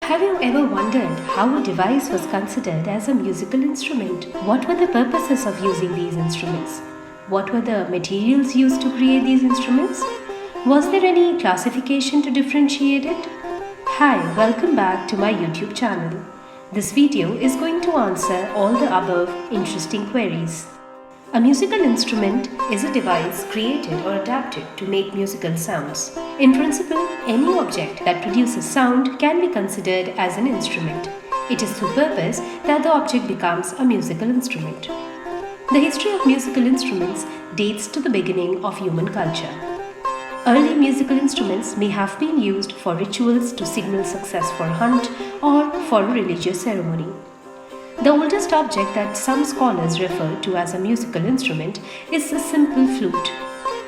Have you ever wondered how a device was considered as a musical instrument? What were the purposes of using these instruments? What were the materials used to create these instruments? Was there any classification to differentiate it? Hi, welcome back to my YouTube channel. This video is going to answer all the above interesting queries. A musical instrument is a device created or adapted to make musical sounds. In principle, any object that produces sound can be considered as an instrument. It is through purpose that the object becomes a musical instrument. The history of musical instruments dates to the beginning of human culture. Early musical instruments may have been used for rituals to signal success for a hunt or for a religious ceremony. The oldest object that some scholars refer to as a musical instrument is the simple flute,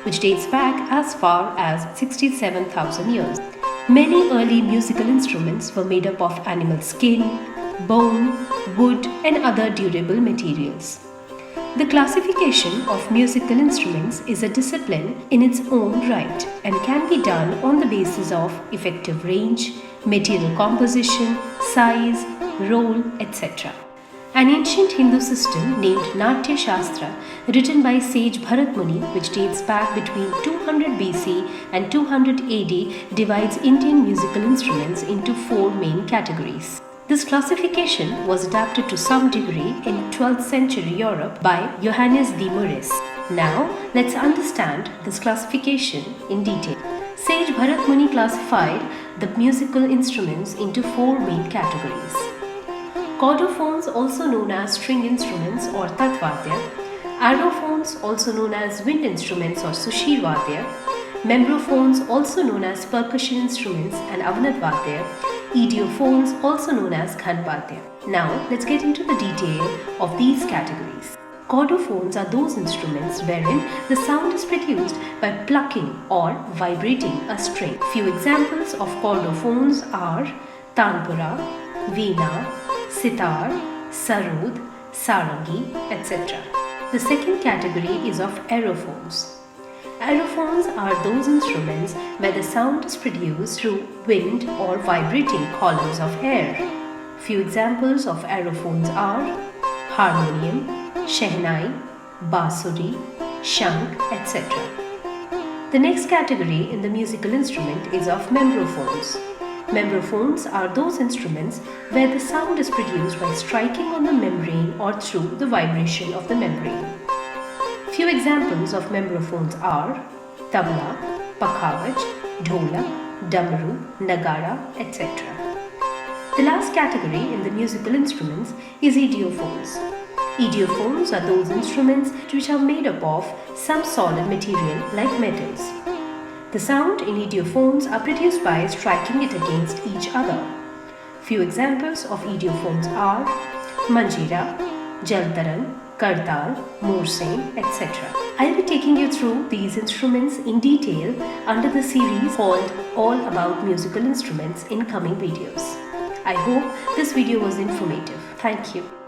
which dates back as far as 67,000 years. Many early musical instruments were made up of animal skin, bone, wood, and other durable materials. The classification of musical instruments is a discipline in its own right and can be done on the basis of effective range, material composition, size, role, etc. An ancient Hindu system named NATYA SHASTRA, written by sage Bharat Muni, which dates back between 200 BC and 200 AD, divides Indian musical instruments into four main categories. This classification was adapted to some degree in 12th century Europe by Johannes the MURIS. Now, let's understand this classification in detail. Sage Bharat Muni classified the musical instruments into four main categories. Chordophones, also known as string instruments or Vadhya, AEROPHONES, also known as wind instruments or Sushir Vadhya, MEMBROPHONES, also known as percussion instruments and Avnadh Vadhya, IDIOPHONES, also known as Ghan Vadhya. Now, let's get into the detail of these categories. Chordophones are those instruments wherein the sound is produced by plucking or vibrating a string. Few examples of chordophones are tanpura, veena, sitar, sarod, sarangi, etc. The second category is of aerophones. Aerophones are those instruments where the sound is produced through wind or vibrating columns of air. Few examples of aerophones are harmonium, shehnai, basuri, shank, etc. The next category in the musical instrument is of membrophones. Membrophones are those instruments where the sound is produced by striking on the membrane or through the vibration of the membrane. Few examples of membrophones are tabla, pakhavaj, dholak, damaru, nagara, etc. The last category in the musical instruments is idiophones. Idiophones are those instruments which are made up of some solid material like metals. The sound in idiophones are produced by striking it against each other. Few examples of idiophones are manjira, jaltaran, kartal, morsing, etc. I'll be taking you through these instruments in detail under the series called All About Musical Instruments in coming videos. I hope this video was informative. Thank you.